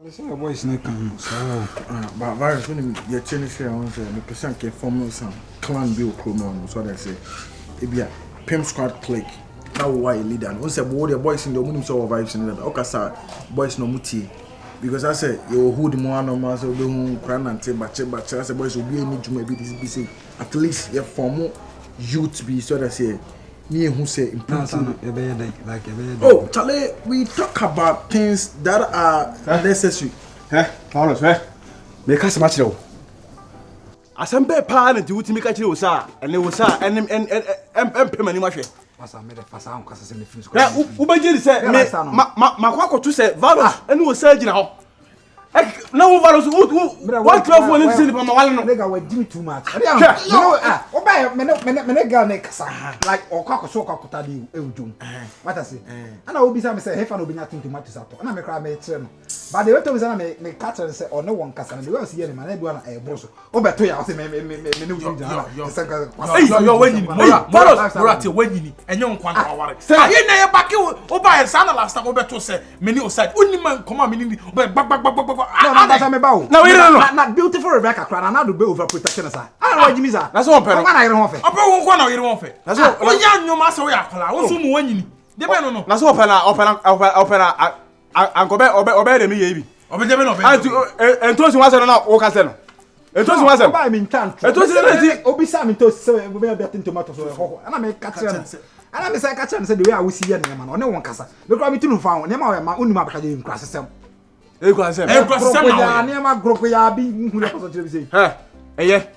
Say a boy's neck on so but virus when you change here on the percent can form some clan bill chromo, so they say it be a Pim squad click. Now why leader and once about the boys in the moon so vibes in that okasa boys no muti because I say you hold more normal so be who cran and but I say boys will be need to maybe this be say at least you form youth be so that say me who say important like oh Charlie, we talk about things that are necessary Paulus make us match though asembe pa na ti wutimi ka kire wo sa ene wo sa en pemani ma hwe Pasa me de fasa on kasa se me finish ya ubagiri se me makwakoto se virus ene wo sa gina ho na wo virus what 12 one say pa ma wale no nigga we give me too much you know oba me girl ne kasa like okwakoso okwakuta di ewdum what I say ana obi say me say hefa no obi nya tinto matter sato ana me kra me kire no but the way to me say na me catch say o ne won kasa na the way see here man na bi na e broso obeto ya o say me ne wudum jana yo wanyini mora te wanyini enye nkwa na waware aye na ye baki oba e sana last time obeto say me ni oside onni man koma me ni gbag no that's me bawo na beautiful Rebecca cry na do be over protection sa ana wa jimi sa that's one pen na yere ho fe opa won kwa na yere ho fe that's one onya nyoma se wo yakala wo so mu wanyini de be no that's one pen ankobe obe de mi ye bi obede be no be entosi wa se no na wo ka se no entosi wa se oba mi ntan entosi na ti obi sa mi to se we be abiatin tomato so ho ana me catch ana me say catch say the way I will see here na ma no won kasa me kra mi tinu fa won ne ma we ma onima abaka je nkra sesem na ne ma groko ya bi hu le koso tire bi sei eye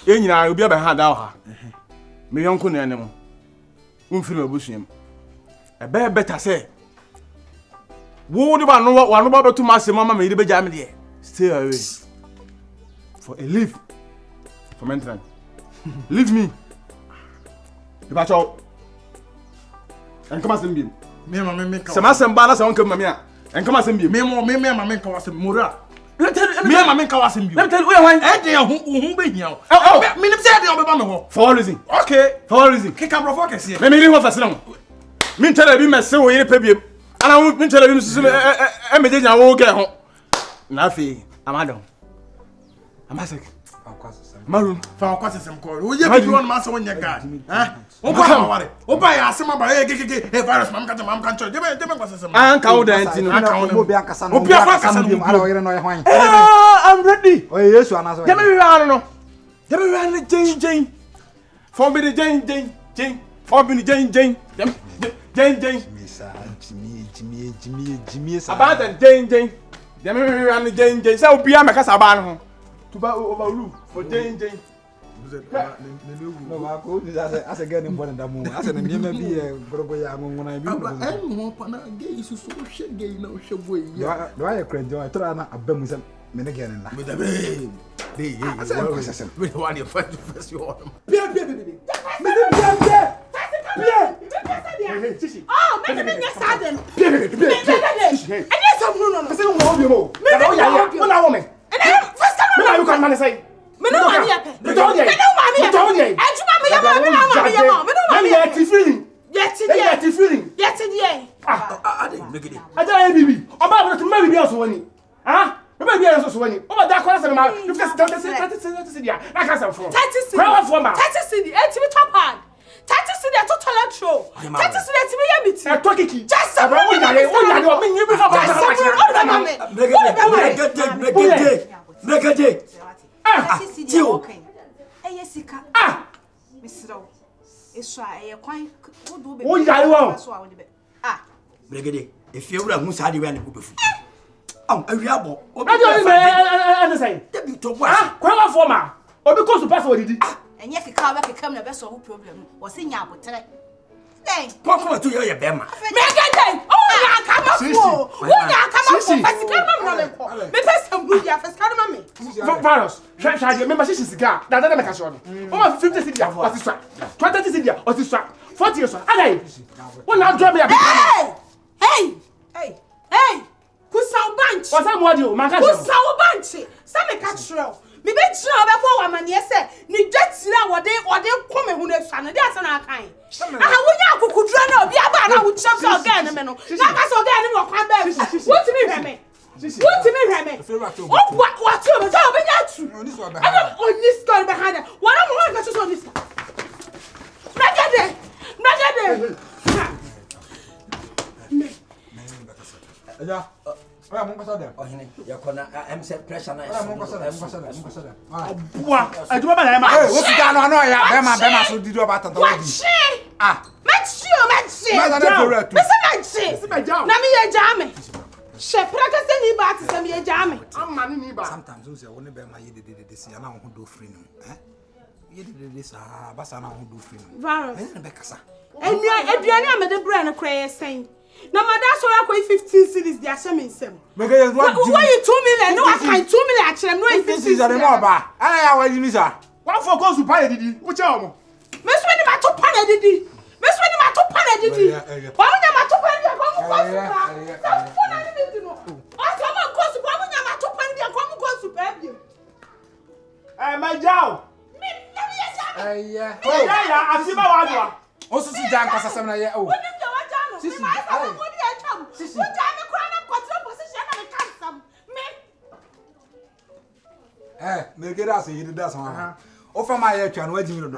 enyina obi aba ha da ha me yonko ne ne mo umfiri mabusuam ebe better say wo ni ba no wa no ba betu masem mama me ide be jam de stay away for a leave for mental leave me iba cho en kama sembi me mama me ka sama semba na se won kam mama en kama sembi me mama me ka wasem mora me mama me ka wasem bi let me tell you why e de hu be hia me nim say de obeba me ho for reason okay for reason ke kabro fo kese me ri ho fase no me tell bi me se wo yire pebiem ana me tell bi susu e me nya wo ge ho na fi amadon amasek Marun fa kwasesem ko wo ye bi won ma se won nya guy oba ma ware oba ya asema ba virus mam kan cho de be kwasesem an ka wo dan tin obi akasa no obi akasa no ara yere no ye hwan I'm ready o Yesu anaso dem we ran no dem we ran jing for me the jing for me the jing jing misa Jimmy about the jing dem we ran jing say obi amekasa ba no to ba overlook for jing no ma ko ni as a girl in born that moment as na me bi brogo ya ngona bi no pa na gay isu so hwe gay na hwe boy ya do I credit I try na abamu se me ne girl na me da be we want your first you on Pia oh me me nya sadem Pia ene some no say wo obi mo na na wo me first time me na you can man say me no mami yape me don dey ejuma me yama me no mami me ti feeling yeti die ade megede aja e bibi oba bo to me bibi aso wani ah me bibi aso so wani oba da kwara se ma you first 30 dia na ka se fo 30 cedi kwa fo ma 30 cedi etimi top hand 30 cedi to toilet show 30 cedi etimi yamiti e to kiki just aba wo yare o me nyi bi fa ba megede tio eye sika misro eso eye kwan wodo be o yare wo megede efie wura hu sa de we na kubefu awiabo obi e say debi to bo kwa fo ma obi ko su pass wo didi enye keka we keka na be so problem wo se nya abotere Pokuma tu yo ye bema. Megede. Oh ya kama fo. Wo ya kama fo. Fasika ma me ko. Me pesa mu ya fasika ma me. Virus. Shaje me ma shishi sika. Da me ka so no. O ma 50 cedi o ti swa. 20 cedi o ti swa. 40 years. Adai. Wo na drop me ya. Hey. Kusa banchi. Wasa mo adi o man ka se. Kusa banchi. Sa me ka tro. Me be tro be fo wa manie se ni dwatira wode kome hu na swa na dia se na kan. Aha wo nya akukudura na obi aba na wo chef so ga na me no. Na ka so ga na me kwa ba. What me hwe me? What to me, Remy? What you was over there? On this one I don't on this story behind it. What I'm going to on this. Yeah. Oya mo nkoso dem. Ohene yakona am say pressure na. Oya mo nkoso dem. Bua, aduma ba na ma. Eh, wo sika no ya be ma so didi oba tata What odi. shit? Ah. Match. Ma na favorite too. Listen, match. Na me ye jame. She praka se ni ba ti se me ye jame. Amma ni ba. Sometimes we say woni be ma ye de si na ho do free no. Eh? Ye de sa ba sa na ho do free no. Virus. Me na be kasa. Aduane amede bre na kra ye sen. Na mada so yakwa 15 cities dia share me nsem. Mega ye what? Why you 2 million? No, I can 2 million actually. No, 15 cities are more ba. Ana ya wa yimi sa. One for goes to pay didi. Wo che omo. Me so ni ma to pan didi. Wa munya ma to pan dia ko mu ko su pa. Sa fo na ni didi no. O so ma ko su pa munya ma to pan dia ko mu ko su pa bi. My jao. Me na me ye jam. Yeah. Oh, yeah, I see my wadwa. O so si jan kasa sem na ye o. Wo ni je wa jam no. Me ma sa mo di e cham. Wo jam me kra na control position na me kan sam. Me. Me get us you do some. O fa ma ye twa no agimi no.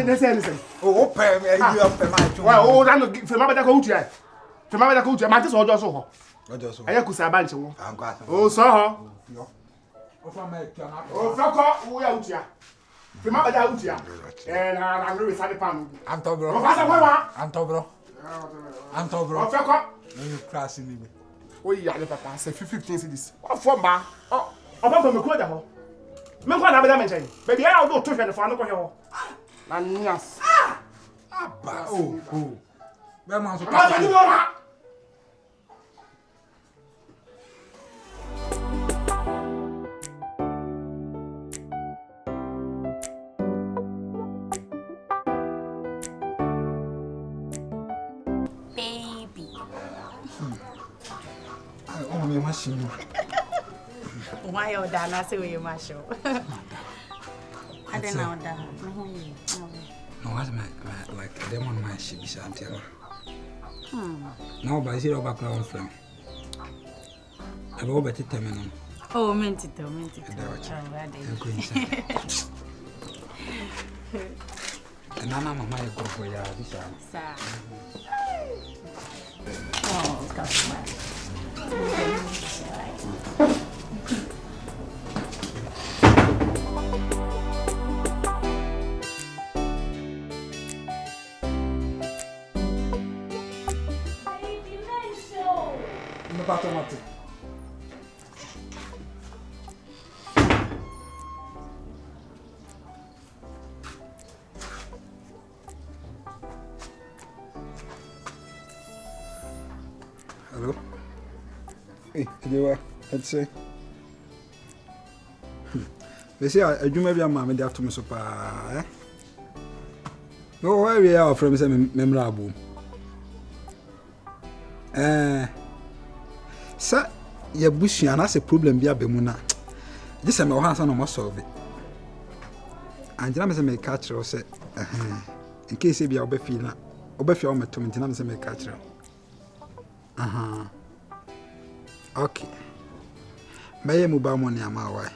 Listen. O pe me you of ma twa. Why, oh, that fe ma bada ko utia. Fe ma bada ko utia. Ma ti so ojo so ho. Ojo so. Aya kusa ba nche wo. Anko asa. Oh, so ho. O fa ma twa na. Oh, fako wo ya utia. Fe ma bada utia. Na we sa de pan. Anto bro. O fa sa wa. Anto bro. O fako. You crash ni me. O ya le papa say 15 cities. O fo mba. O ba me ko da ho. Me ko na bada me nchen. Baby, I do to hwe de fo an ko hwe ho. Na nias. Aba. Oh. Be ma so Ma sa ni mo ha. Oh, me machine. Why you done? I say you must show. I don't know that. No, what's my like them on my ship is until. Now, by zero background frame. I will bet it terminal. Oh, mint it. And I'm my go for ya. Oh, gosh, man. Automatic. Hello? Hey, let's say. They say I do maybe a mammy there to me so eh? No, why we are from some memorable. Sir, your bush and that's a problem. Be a bemuna. This is my hands on my solve it. And then I may catch or say, in case you be over feeling, over your own to maintain a catch. Okay. May you move money on my way.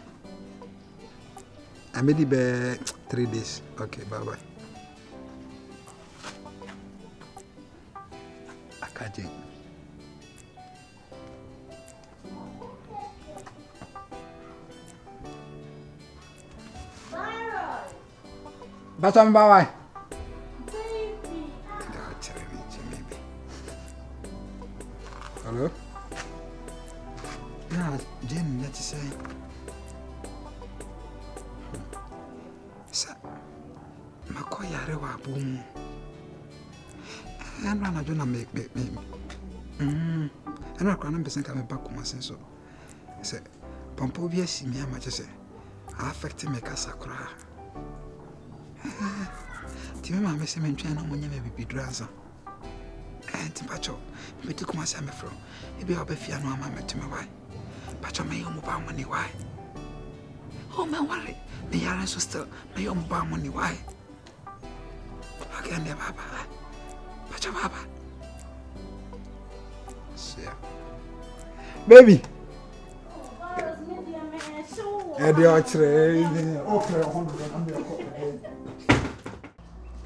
I made it 3 days. Okay, bye bye. I can't. But I'm bye. Maybe. Hello? Yeah, Jim, let's say. Sir, Makoya Rewa boom. And run a journal make me. And I can't be coming back to my sense. Say, Pompovia see me, I just say, I affect me, Casacra. Ti mama me se me ntwa na monye me bibidura nsa ti pacho me ti kuma se me fro e bi obafia no ama me teme wai pacho me yomu ba money wai oh me worry me yara so still me yomu ba money wai again baba pacho baba see baby Eddie Ochre, okay,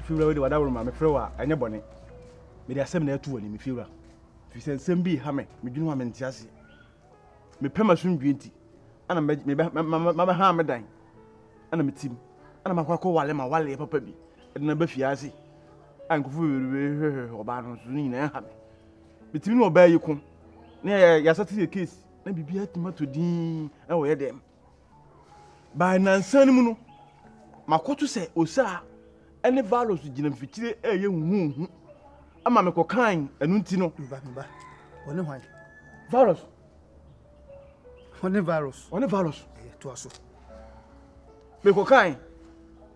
Feel ready what I will my flower and your bonnet. May there some there too in Fura. If you send some be hammer, me do one mentis. Me permission beauty, and I made me Mamma Hammer dine. And I'm a team, and I'm a quack while I'm a wally papa be, and number fiazi. And go for Baron Sunin and Hammer. Between obey you come. Near Yasati case, maybe be at to dean away them. By Nansanimo, my quarter say, Osa, any values to Jim Fitch, a young I'm a cocaine and Untino. Only why? Virus. Only virus. Only virus. To us. Me cocaine.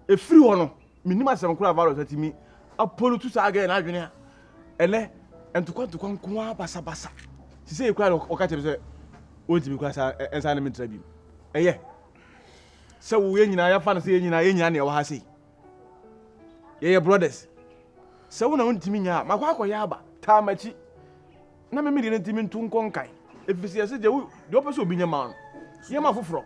A free one. Minima some crab virus at me. A polo to Saga and Adriana. And to come to Conqua Bassa Bassa. She say you cried or catch it. Wait because I am in tribute. Eh, so we in our fancy in our Indian or Hassi. Ye brothers. So when I went to me, my Wako Yaba, Tamachi. Na me didn't mean to conquer. If you see, I said, the opposite will be your man. Yama for.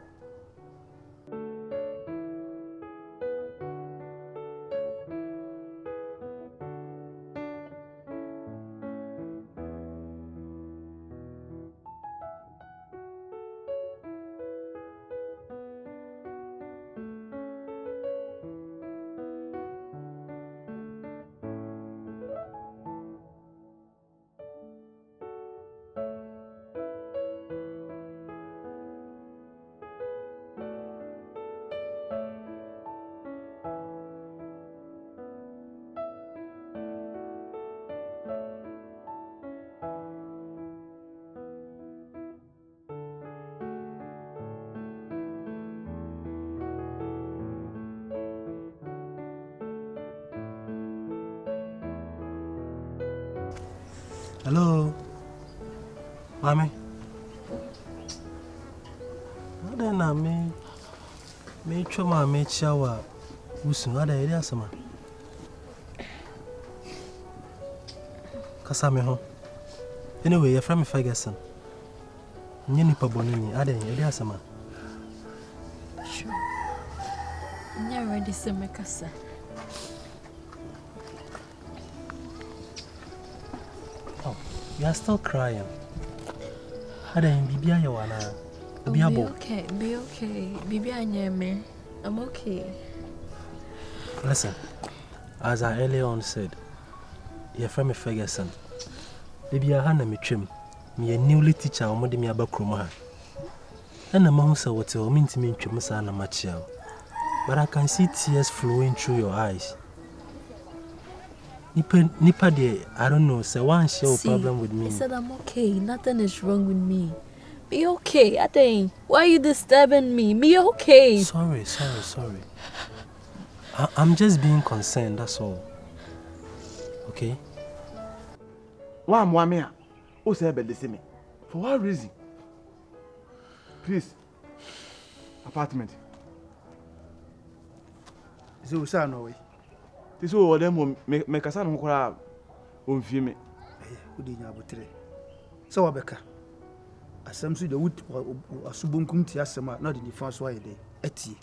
Hello, Mommy. What then? I me choma me chawa. Usun ada area sama. Kasame ho. Anyway, you're from Ferguson. Nyeni pa bonini ada area sama. Sure. Nya ready to make kasa. You are still crying. Ada bibi ayawana. Be okay, be okay. Bibi anyeme. I'm okay. Listen, as I earlier on said, you're from Ferguson. Bibi ahana me trim. Me a newly teacher omode me abakroma. And the man said what you mean to me trim sana machia. But I can see tears flowing through your eyes. Nipa de, I don't know, say one share problem with me. I said I'm okay, nothing is wrong with me. Be okay, I think. Why are you disturbing me? Be okay. Sorry. I'm just being concerned, that's all. Okay? Why am I here? Who said about this me? For what reason? Please. Apartment. Is it Usa no way? This is what them make us on who feel me. Who did you have today? So, Abeka. As some see the wood or Subunkum Tiasama, not in the first way day. Eti.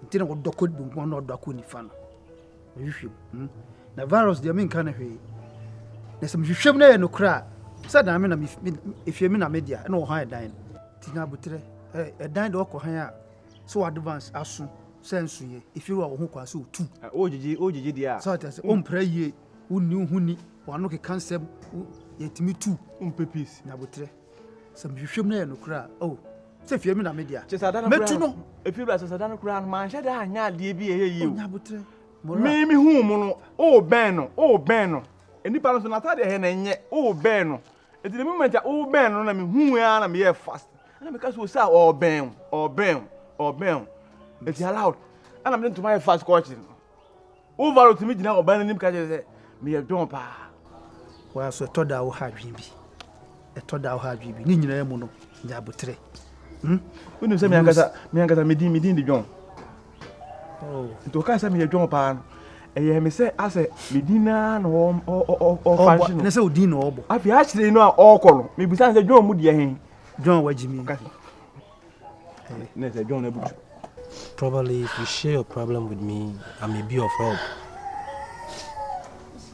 Until what Docod Bungon or Docuni fan. You should. The virus, the main kind of way. There's some shimney no cry. Said I mean, if you mean a media, no higher dine. Tina Butre, a dined or higher. So advance as soon. Sense if you are who can so too. Oh, dear. So as pray who knew who need one look at cancer yet me too. Pepis. Nabutre. Some you should no cry. Oh, say if you mean a media. Just I don't know. If you as I don't crown, man, shall I not be you? Nabutre. Maybe whom, oh, Beno. And the parents not had a hen and yet, oh, Beno. At the moment that old Beno, I mean, who are here fast. And because we saw or Ben. It's allowed. And I'm going to my first question. Over to me now, abandoning him because me a jumper. Well, so told our hard baby. A told our hard baby. Nina Mono, Nabutre. When you say me, I got a medin the John. Oh, to cast me a jumper. And you may say, I say, Medina or fashion. And I say, Dino. I actually know all color. Maybe besides the John Moody. John, what Jimmy? Next, John Ebuchu. Probably if you share your problem with me, I may be of help.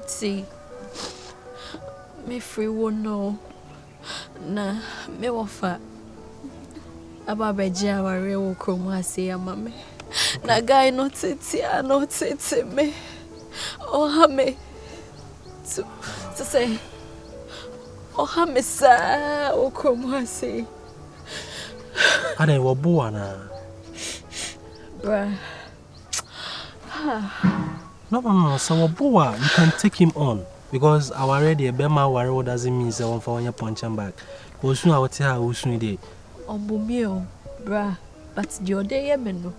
See, me free won't know. Nah, me wafa. Aba beji aware wo kromo ase ya mame. Na guy no tete me. Oh ha me. To say. Oh ha me sa wo kromo ase. Ade wo bo ana. Bruh. No. So Boa, you can take him on because our already a bema worry doesn't mean so one for your punch and back. Because soon I will tell how soon day. Ombumio, bruh. But the day no.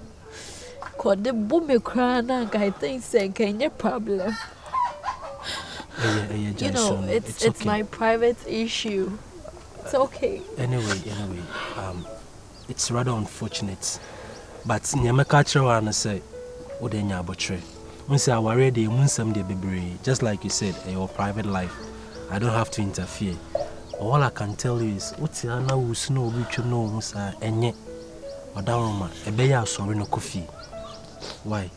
Cause the boom crying I think say can your problem. You know, it's okay. my private issue. It's okay. Anyway, it's rather unfortunate. But Nyamaka Chirwana say, Odenya Botre. Once I worry, they munsam de baby. Just like you said, your private life. I don't have to interfere. All I can tell you is, what's the other who snow which you know, Musa, and yet, Madama, a bear sorry no coffee. Why?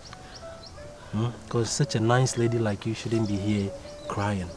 Because such a nice lady like you shouldn't be here crying.